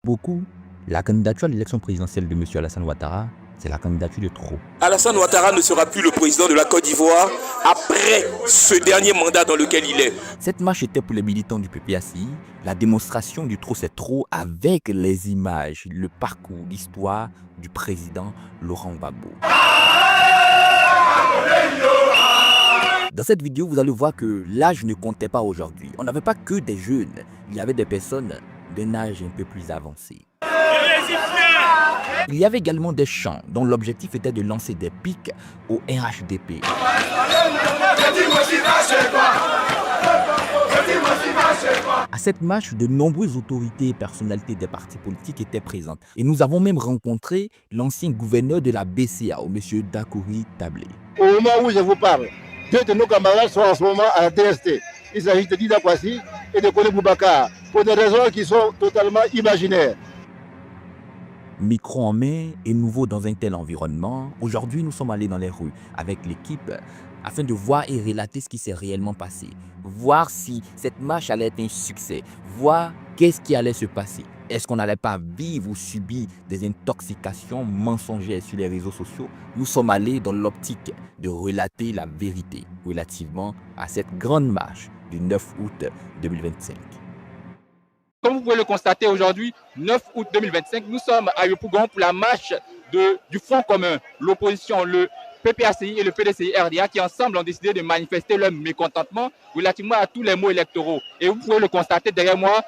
Beaucoup, la candidature à l'élection présidentielle de M. Alassane Ouattara, c'est la candidature de trop. Alassane Ouattara ne sera plus le président de la Côte d'Ivoire après ce dernier mandat dans lequel il est. Cette marche était pour les militants du PPACI, la démonstration du trop c'est trop avec les images, le parcours, l'histoire du président Laurent Gbagbo. Dans cette vidéo, vous allez voir que l'âge ne comptait pas aujourd'hui. On n'avait pas que des jeunes, il y avait des personnes d'un âge un peu plus avancé. Il y avait également des chants dont l'objectif était de lancer des pics au RHDP. À cette marche, de nombreuses autorités et personnalités des partis politiques étaient présentes. Et nous avons même rencontré l'ancien gouverneur de la BCEAO, M. Dakouri Tablé. Au moment où je vous parle, deux de nos camarades sont en ce moment à la DST. Il s'agit de Dida Kwasi et de Kone Boubacar, pour des raisons qui sont totalement imaginaires. Micro en main et nouveau dans un tel environnement, aujourd'hui nous sommes allés dans les rues avec l'équipe afin de voir et relater ce qui s'est réellement passé. Voir si cette marche allait être un succès, voir qu'est-ce qui allait se passer. Est-ce qu'on n'allait pas vivre ou subir des intoxications mensongères sur les réseaux sociaux? Nous sommes allés dans l'optique de relater la vérité relativement à cette grande marche du 9 août 2025. Comme vous pouvez le constater aujourd'hui, 9 août 2025, nous sommes à Yopougon pour la marche du Front commun, l'opposition, le PPACI et le PDCI-RDA qui ensemble ont décidé de manifester leur mécontentement relativement à tous les mots électoraux. Et vous pouvez le constater derrière moi,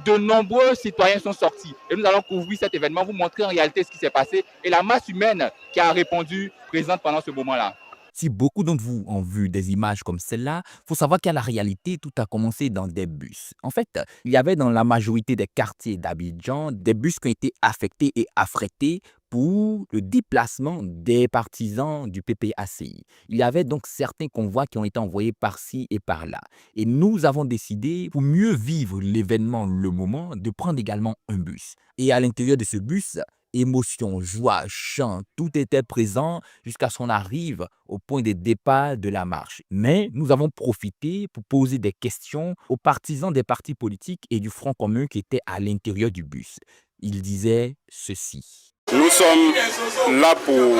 de nombreux citoyens sont sortis. Et nous allons couvrir cet événement, vous montrer en réalité ce qui s'est passé et la masse humaine qui a répondu présente pendant ce moment-là. Si beaucoup d'entre vous ont vu des images comme celle-là, il faut savoir qu'à la réalité, tout a commencé dans des bus. En fait, il y avait dans la majorité des quartiers d'Abidjan des bus qui ont été affectés et affrétés pour le déplacement des partisans du PPACI. Il y avait donc certains convois qui ont été envoyés par-ci et par-là. Et nous avons décidé, pour mieux vivre l'événement, le moment, de prendre également un bus. Et à l'intérieur de ce bus, émotion, joie, chant, tout était présent jusqu'à ce qu'on arrive au point de départ de la marche. Mais nous avons profité pour poser des questions aux partisans des partis politiques et du Front commun qui étaient à l'intérieur du bus. Ils disaient ceci. Nous sommes là pour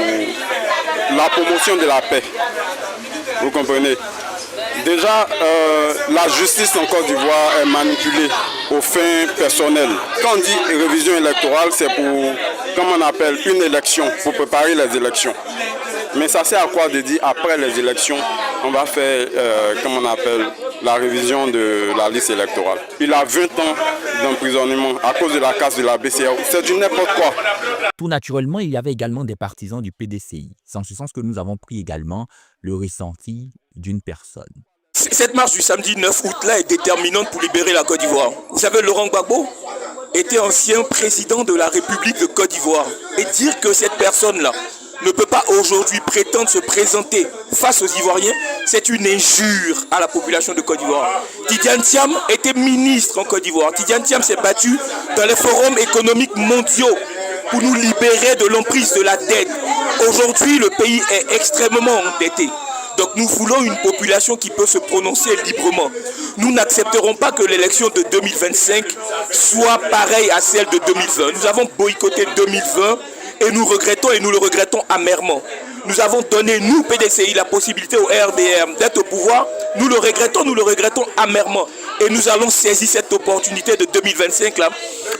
la promotion de la paix. Vous comprenez? Déjà, la justice en Côte d'Ivoire est manipulée aux fins personnelles. Quand on dit révision électorale, c'est pour, comme on appelle, une élection, pour préparer les élections. Mais ça sert à quoi de dire après les élections, on va faire, comme on appelle, la révision de la liste électorale. Il a 20 ans d'emprisonnement à cause de la casse de la BCEAO. C'est du n'importe quoi. Tout naturellement, il y avait également des partisans du PDCI. C'est en ce sens que nous avons pris également le ressenti d'une personne. Cette marche du samedi 9 août là est déterminante pour libérer la Côte d'Ivoire. Vous savez, Laurent Gbagbo était ancien président de la République de Côte d'Ivoire. Et dire que cette personne-là ne peut pas aujourd'hui prétendre se présenter face aux Ivoiriens, c'est une injure à la population de Côte d'Ivoire. Tidiane Thiam était ministre en Côte d'Ivoire. Tidiane Thiam s'est battu dans les forums économiques mondiaux pour nous libérer de l'emprise de la dette. Aujourd'hui, le pays est extrêmement endetté. Donc nous voulons une population qui peut se prononcer librement. Nous n'accepterons pas que l'élection de 2025 soit pareille à celle de 2020. Nous avons boycotté 2020 et nous le regrettons amèrement. Nous avons donné, nous, PDCI, la possibilité au RDR d'être au pouvoir. Nous le regrettons amèrement. Et nous allons saisir cette opportunité de 2025 là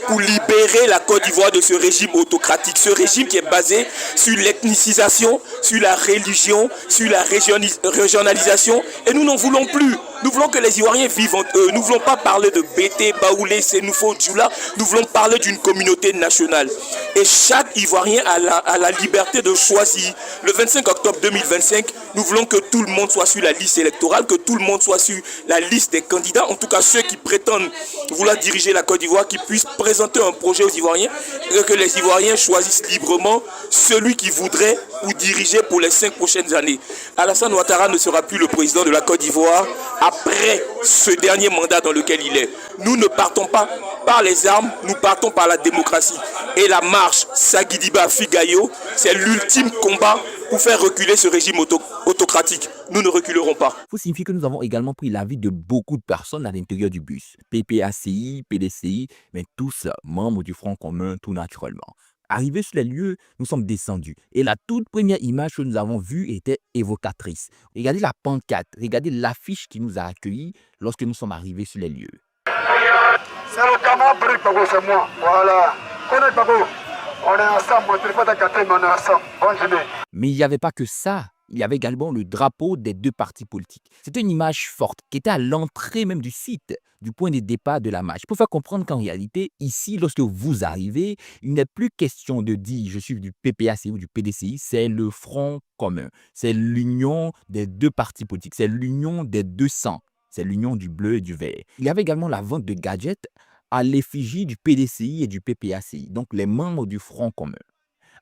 pour libérer la Côte d'Ivoire de ce régime autocratique. Ce régime qui est basé sur l'ethnicisation, sur la religion, sur la régionalisation. Et nous n'en voulons plus. Nous voulons que les Ivoiriens vivent entre eux. Nous ne voulons pas parler de Bété, Baoulé, Sénoufo, Djoula. Nous voulons parler d'une communauté nationale. Et chaque Ivoirien a la liberté de choisir. Le 25 octobre 2025, nous voulons que tout le monde soit sur la liste électorale, que tout le monde soit sur la liste des candidats, en tout cas ceux qui prétendent vouloir diriger la Côte d'Ivoire, qui puissent présenter un projet aux Ivoiriens, et que les Ivoiriens choisissent librement celui qui voudrait ou diriger pour les 5 prochaines années. Alassane Ouattara ne sera plus le président de la Côte d'Ivoire après ce dernier mandat dans lequel il est. Nous ne partons pas par les armes, nous partons par la démocratie. Et la marche Sagidiba Figayo, c'est l'ultime combat pour faire reculer ce régime autocratique. Nous ne reculerons pas. Il faut signifier que nous avons également pris l'avis de beaucoup de personnes à l'intérieur du bus. PPACI, PDCI, mais tous membres du Front commun tout naturellement. Arrivés sur les lieux, nous sommes descendus. Et la toute première image que nous avons vue était évocatrice. Regardez la pancarte, regardez l'affiche qui nous a accueillis lorsque nous sommes arrivés sur les lieux. C'est le camarade Brick Pago, c'est moi. Voilà. Connais Pago. On est ensemble, mon téléphone est gâté, mais on est ensemble. Bonne journée. Mais il n'y avait pas que ça. Il y avait également le drapeau des deux partis politiques. C'était une image forte qui était à l'entrée même du site, du point de départ de la marche. Pour faire comprendre qu'en réalité, ici, lorsque vous arrivez, il n'est plus question de dire je suis du PPACI ou du PDCI, c'est le Front commun. C'est l'union des deux partis politiques, c'est l'union des deux sangs, c'est l'union du bleu et du vert. Il y avait également la vente de gadgets à l'effigie du PDCI et du PPACI, donc les membres du Front commun.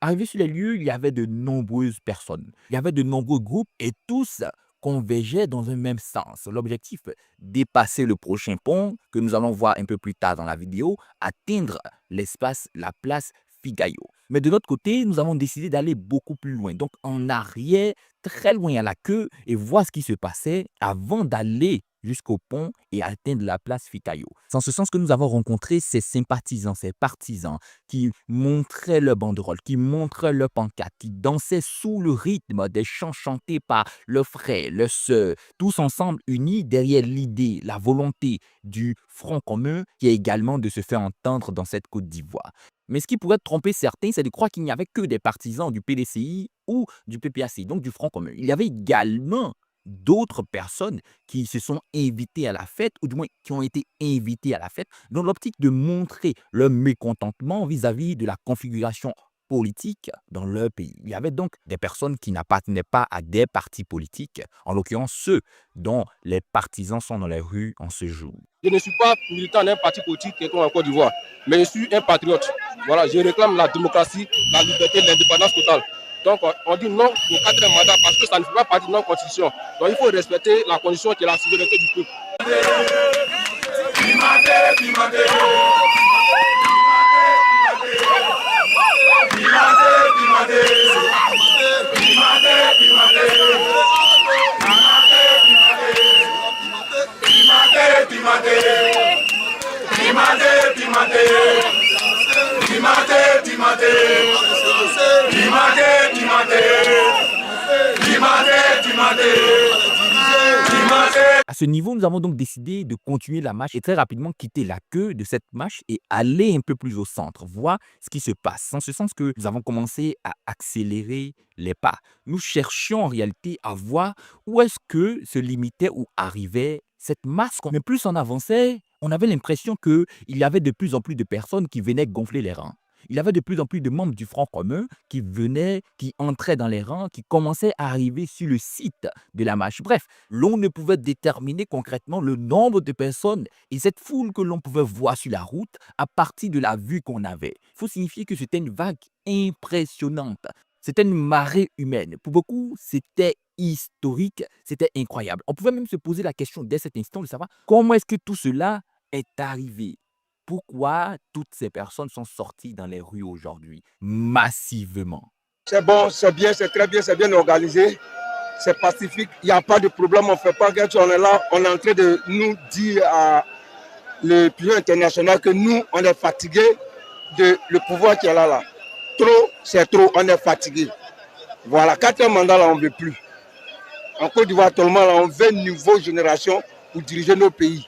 Arrivé sur les lieux, il y avait de nombreuses personnes, il y avait de nombreux groupes et tous convergeaient dans un même sens. L'objectif, dépasser le prochain pont que nous allons voir un peu plus tard dans la vidéo, atteindre l'espace, la place Figayo. Mais de notre côté, nous avons décidé d'aller beaucoup plus loin, donc en arrière, très loin à la queue et voir ce qui se passait avant d'aller jusqu'au pont et atteindre la place Ficayo. C'est en ce sens que nous avons rencontré ces sympathisants, ces partisans qui montraient leur banderole, qui montraient leur pancarte, qui dansaient sous le rythme des chants chantés par leurs frères, leurs sœurs, tous ensemble unis derrière l'idée, la volonté du Front commun qui est également de se faire entendre dans cette Côte d'Ivoire. Mais ce qui pourrait tromper certains, c'est de croire qu'il n'y avait que des partisans du PDCI ou du PPACI, donc du Front commun. Il y avait également d'autres personnes qui se sont invitées à la fête, ou du moins qui ont été invitées à la fête, dans l'optique de montrer leur mécontentement vis-à-vis de la configuration politique dans leur pays. Il y avait donc des personnes qui n'appartenaient pas à des partis politiques, en l'occurrence ceux dont les partisans sont dans les rues en ce jour. Je ne suis pas militant d'un parti politique comme en Côte d'Ivoire, mais je suis un patriote. Voilà, je réclame la démocratie, la liberté, l'indépendance totale. Donc on dit non au 4e mandat parce que ça ne fait pas partie de notre constitution. Donc il faut respecter la condition qui est la souveraineté du peuple. À ce niveau, nous avons donc décidé de continuer la marche et très rapidement quitter la queue de cette marche et aller un peu plus au centre, voir ce qui se passe. En ce sens que nous avons commencé à accélérer les pas. Nous cherchions en réalité à voir où est-ce que se limitait ou arrivait cette masse. Mais plus on avançait, on avait l'impression qu'il y avait de plus en plus de personnes qui venaient gonfler les rangs. Il y avait de plus en plus de membres du Front commun qui venaient, qui entraient dans les rangs, qui commençaient à arriver sur le site de la marche. Bref, l'on ne pouvait déterminer concrètement le nombre de personnes et cette foule que l'on pouvait voir sur la route à partir de la vue qu'on avait. Il faut signifier que c'était une vague impressionnante. C'était une marée humaine. Pour beaucoup, c'était historique, c'était incroyable. On pouvait même se poser la question dès cet instant de savoir comment est-ce que tout cela est arrivé. Pourquoi toutes ces personnes sont sorties dans les rues aujourd'hui, massivement? C'est bon, c'est bien, c'est très bien, c'est bien organisé, c'est pacifique, il n'y a pas de problème, on ne fait pas quelque chose, on est là, on est en train de nous dire à l'opinion internationale que nous, on est fatigué de le pouvoir qui est là. Trop, c'est trop, on est fatigué. Voilà, 4e mandat, là, on ne veut plus. En Côte d'Ivoire, tout le monde, là, on veut une nouvelle génération pour diriger nos pays.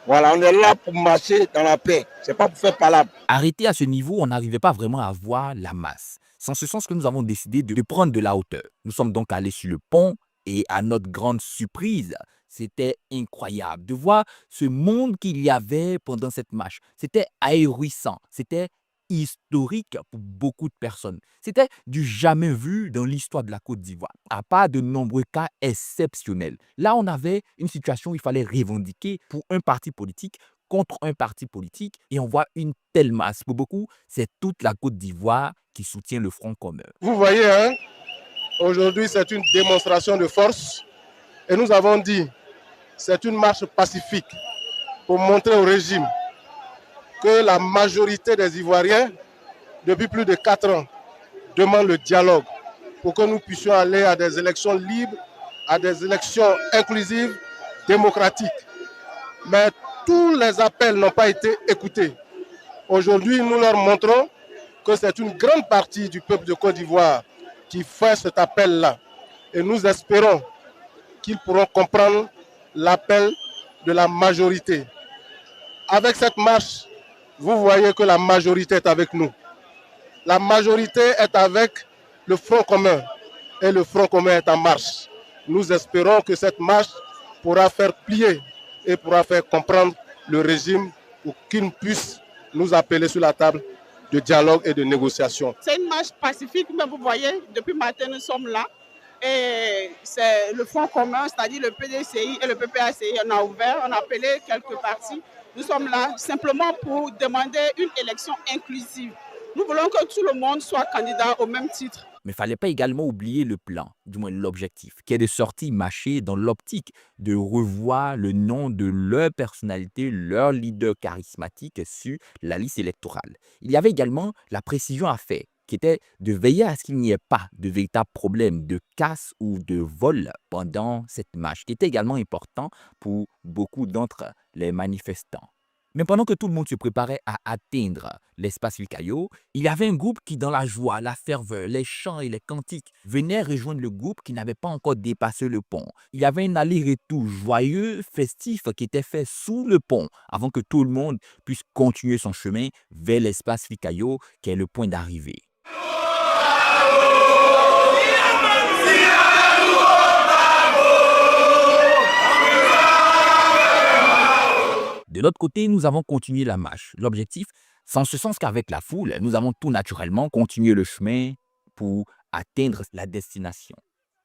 Voilà, on est là pour marcher dans la paix. Ce n'est pas pour faire palabre. Arrêté à ce niveau, on n'arrivait pas vraiment à voir la masse. C'est en ce sens que nous avons décidé de prendre de la hauteur. Nous sommes donc allés sur le pont et à notre grande surprise, c'était incroyable de voir ce monde qu'il y avait pendant cette marche. C'était ahurissant, c'était historique pour beaucoup de personnes. C'était du jamais vu dans l'histoire de la Côte d'Ivoire, à part de nombreux cas exceptionnels. Là, on avait une situation où il fallait revendiquer pour un parti politique contre un parti politique et on voit une telle masse. Pour beaucoup, c'est toute la Côte d'Ivoire qui soutient le Front commun. Vous voyez, hein, aujourd'hui, c'est une démonstration de force et nous avons dit c'est une marche pacifique pour montrer au régime que la majorité des Ivoiriens, depuis plus de 4 ans, demandent le dialogue. pour que nous puissions aller à des élections libres, à des élections inclusives, démocratiques. Mais tous les appels n'ont pas été écoutés. Aujourd'hui, nous leur montrons que c'est une grande partie du peuple de Côte d'Ivoire qui fait cet appel-là. Et nous espérons qu'ils pourront comprendre l'appel de la majorité. Avec cette marche, vous voyez que la majorité est avec nous. La majorité est avec le Front commun et le Front commun est en marche. Nous espérons que cette marche pourra faire plier et pourra faire comprendre le régime pour qu'il puisse nous appeler sur la table de dialogue et de négociation. C'est une marche pacifique, mais vous voyez, depuis matin nous sommes là. Et c'est le Front commun, c'est-à-dire le PDCI et le PPACI, on a ouvert, on a appelé quelques partis. Nous sommes là simplement pour demander une élection inclusive. Nous voulons que tout le monde soit candidat au même titre. Mais il ne fallait pas également oublier le plan, du moins l'objectif, qui est de sortir Maché dans l'optique de revoir le nom de leur personnalité, leur leader charismatique sur la liste électorale. Il y avait également la précision à faire, qui était de veiller à ce qu'il n'y ait pas de véritable problème de casse ou de vol pendant cette marche, qui était également important pour beaucoup d'entre les manifestants. Mais pendant que tout le monde se préparait à atteindre l'espace Fikayo, il y avait un groupe qui, dans la joie, la ferveur, les chants et les cantiques, venait rejoindre le groupe qui n'avait pas encore dépassé le pont. Il y avait un aller-retour joyeux, festif qui était fait sous le pont avant que tout le monde puisse continuer son chemin vers l'espace Fikayo, qui est le point d'arrivée. De l'autre côté, nous avons continué la marche. L'objectif, c'est en ce sens qu'avec la foule, nous avons tout naturellement continué le chemin pour atteindre la destination.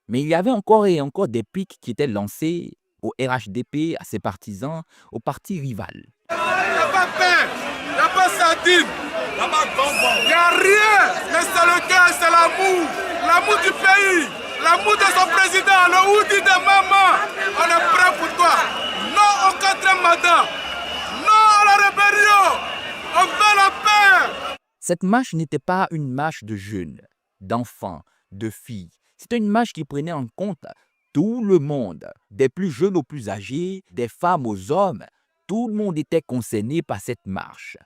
Mais il y avait encore et encore des pics qui étaient lancés au RHDP, à ses partisans, au parti rival. Il n'y a pas pain, il n'y a pas sardine, il n'y a rien, mais c'est le cœur, c'est l'amour du pays, l'amour de son président, le oudi de maman. On est prêt pour toi. Non au quatrième mandat. Non à la rébellion! On veut la paix! Cette marche n'était pas une marche de jeunes, d'enfants, de filles. C'était une marche qui prenait en compte tout le monde, des plus jeunes aux plus âgés, des femmes aux hommes. Tout le monde était concerné par cette marche.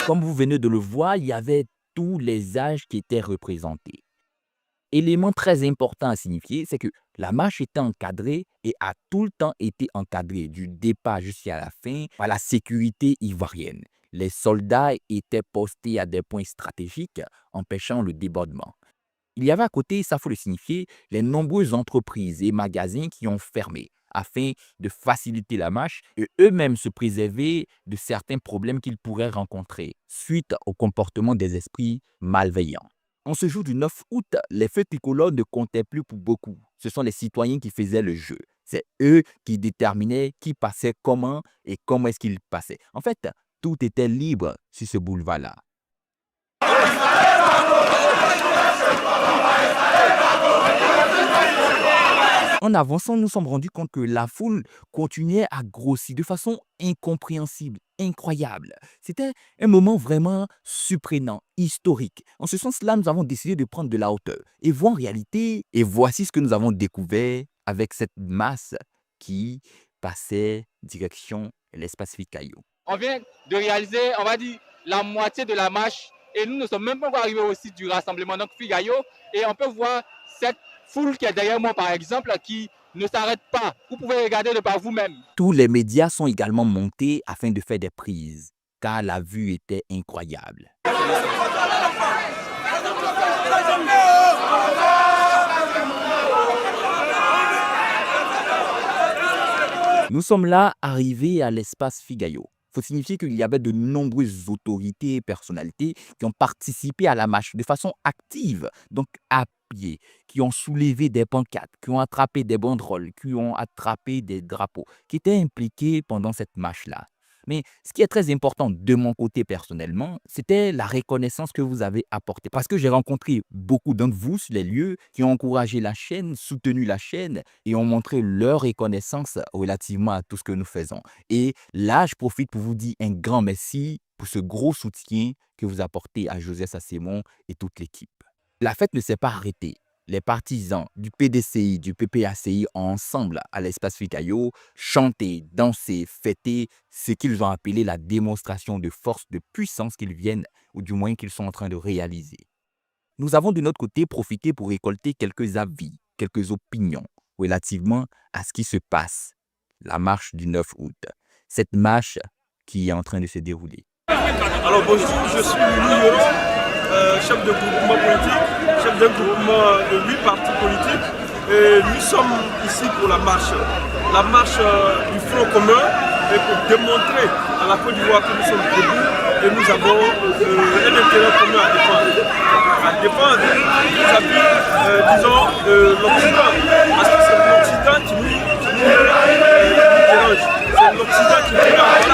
Comme vous venez de le voir, il y avait tous les âges qui étaient représentés. Élément très important à signifier, c'est que la marche était encadrée et a tout le temps été encadrée du départ jusqu'à la fin par la sécurité ivoirienne. Les soldats étaient postés à des points stratégiques, empêchant le débordement. Il y avait à côté, ça faut le signifier, les nombreuses entreprises et magasins qui ont fermé afin de faciliter la marche et eux-mêmes se préserver de certains problèmes qu'ils pourraient rencontrer suite au comportement des esprits malveillants. En ce jour du 9 août, les feux tricolores ne comptaient plus pour beaucoup. Ce sont les citoyens qui faisaient le jeu. C'est eux qui déterminaient qui passait comment et comment est-ce qu'ils passaient. En fait, tout était libre sur ce boulevard-là. En avançant, nous nous sommes rendus compte que la foule continuait à grossir de façon incompréhensible, incroyable. C'était un moment vraiment surprenant, historique. En ce sens-là, nous avons décidé de prendre de la hauteur et voir en réalité. Et voici ce que nous avons découvert avec cette masse qui passait direction l'espace Fikayo. On vient de réaliser, on va dire, la moitié de la marche et nous ne sommes même pas encore arrivés au site du rassemblement, donc Fikayo, et on peut voir cette foule qui est derrière moi, par exemple, qui ne s'arrête pas. Vous pouvez regarder de par vous-même. Tous les médias sont également montés afin de faire des prises, car la vue était incroyable. Nous sommes là, arrivés à l'espace Fikayo. Il faut signifier qu'il y avait de nombreuses autorités et personnalités qui ont participé à la marche de façon active, donc à pied, qui ont soulevé des pancartes, qui ont attrapé des banderoles, qui ont attrapé des drapeaux, qui étaient impliqués pendant cette marche-là. Mais ce qui est très important de mon côté personnellement, c'était la reconnaissance que vous avez apportée. Parce que j'ai rencontré beaucoup d'entre vous sur les lieux qui ont encouragé la chaîne, soutenu la chaîne et ont montré leur reconnaissance relativement à tout ce que nous faisons. Et là, je profite pour vous dire un grand merci pour ce gros soutien que vous apportez à José Sassemon et toute l'équipe. La fête ne s'est pas arrêtée. Les partisans du PDCI, du PPACI ont ensemble à l'espace Fikayo chanté, dansé, fêté ce qu'ils ont appelé la démonstration de force, de puissance qu'ils viennent ou du moins qu'ils sont en train de réaliser. Nous avons de notre côté profité pour récolter quelques avis, quelques opinions relativement à ce qui se passe, la marche du 9 août, cette marche qui est en train de se dérouler. Alors bonjour, je suis Louis Yoro, chef de groupement politique, chef d'un groupement de 8 partis politiques. Et nous sommes ici pour la marche du Front commun et pour démontrer à la Côte d'Ivoire que nous sommes debout et nous avons un intérêt commun à défendre. Vis-à-vis, disons, de l'Occident. Parce que c'est l'Occident qui nous dérange. C'est l'Occident qui nous dérange.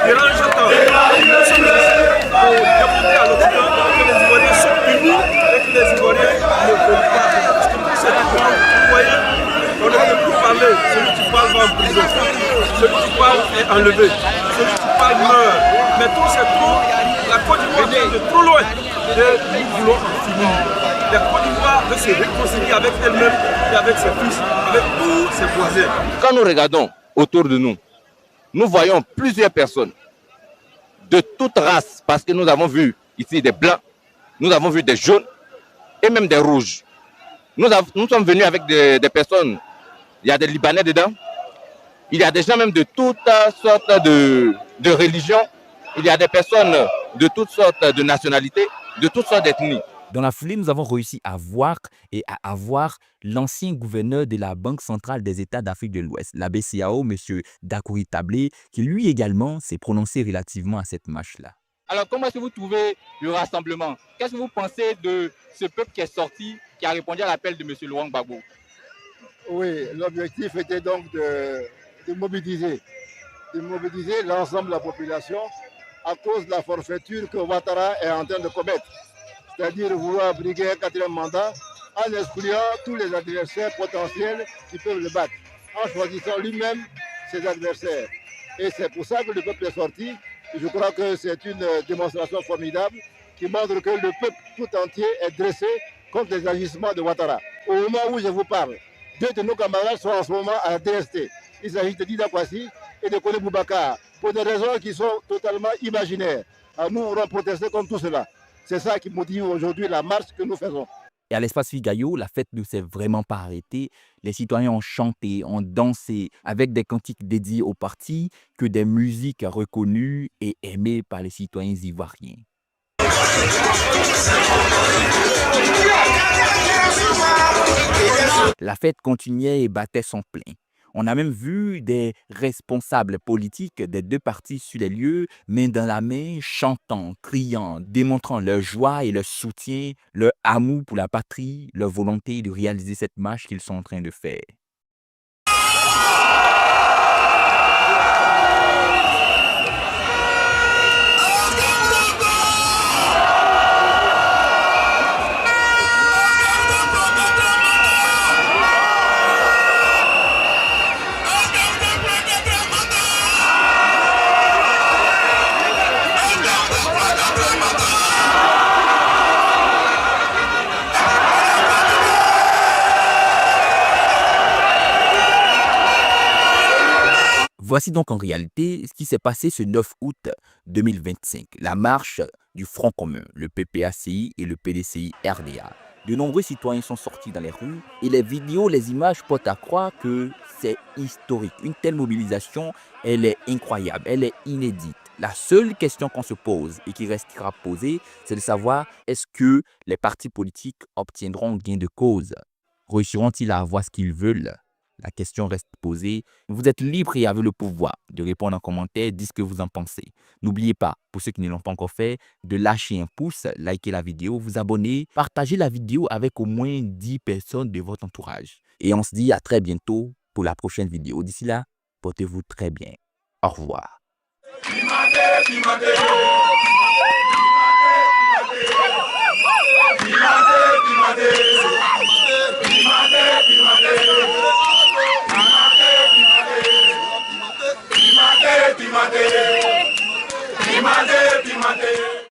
Dérange tant. Nous sommes ici pour démontrer à l'Occident que les Ivoiriens sont unis et que les Ivoiriens ne veulent pas. Parce que pour cette fois, vous voyez, on ne peut plus parler. Celui qui parle va en prison. Celui qui parle est enlevé. Celui qui parle meurt. Mais tout c'est trop. La Côte d'Ivoire vient de trop loin. Et nous voulons en finir. La Côte d'Ivoire veut se réconcilier avec elle-même et avec ses fils, avec tous ses voisins. Quand nous regardons autour de nous, nous voyons plusieurs personnes de toutes races, parce que nous avons vu ici des blancs, nous avons vu des jaunes et même des rouges. Nous sommes venus avec des personnes, il y a des Libanais dedans, il y a des gens même de toutes sortes de religions, il y a des personnes de toutes sortes de nationalités, de toutes sortes d'ethnies. Dans la foulée, nous avons réussi à voir et à avoir l'ancien gouverneur de la Banque centrale des États d'Afrique de l'Ouest, la BCAO, M. Dakouri Tablé, qui lui également s'est prononcé relativement à cette marche-là. Alors, comment est-ce que vous trouvez le rassemblement? Qu'est-ce que vous pensez de ce peuple qui est sorti, qui a répondu à l'appel de M. Laurent Gbagbo? Oui, l'objectif était donc de mobiliser l'ensemble de la population à cause de la forfaiture que Ouattara est en train de commettre. C'est-à-dire vouloir briguer un 4e mandat en excluant tous les adversaires potentiels qui peuvent le battre, en choisissant lui-même ses adversaires. Et c'est pour ça que le peuple est sorti. Et je crois que c'est une démonstration formidable qui montre que le peuple tout entier est dressé contre les agissements de Ouattara. Au moment où je vous parle, 2 de nos camarades sont en ce moment à la DST. Il s'agit de Dida Kwasi et de Kone Boubacar, pour des raisons qui sont totalement imaginaires. Alors nous aurons protesté contre tout cela. C'est ça qui motive aujourd'hui la marche que nous faisons. Et à l'espace Figayo, la fête ne s'est vraiment pas arrêtée. Les citoyens ont chanté, ont dansé avec des cantiques dédiés au parti, que des musiques reconnues et aimées par les citoyens ivoiriens. La fête continuait et battait son plein. On a même vu des responsables politiques des 2 partis sur les lieux, main dans la main, chantant, criant, démontrant leur joie et leur soutien, leur amour pour la patrie, leur volonté de réaliser cette marche qu'ils sont en train de faire. Voici donc en réalité ce qui s'est passé ce 9 août 2025, la marche du Front commun, le PPACI et le PDCI RDA. De nombreux citoyens sont sortis dans les rues et les vidéos, les images portent à croire que c'est historique. Une telle mobilisation, elle est incroyable, elle est inédite. La seule question qu'on se pose et qui restera posée, c'est de savoir est-ce que les partis politiques obtiendront gain de cause? Réussiront-ils à avoir ce qu'ils veulent? La question reste posée. Vous êtes libre et avez le pouvoir de répondre en commentaire, dites ce que vous en pensez. N'oubliez pas, pour ceux qui ne l'ont pas encore fait, de lâcher un pouce, liker la vidéo, vous abonner, partager la vidéo avec au moins 10 personnes de votre entourage. Et on se dit à très bientôt pour la prochaine vidéo. D'ici là, portez-vous très bien. Au revoir.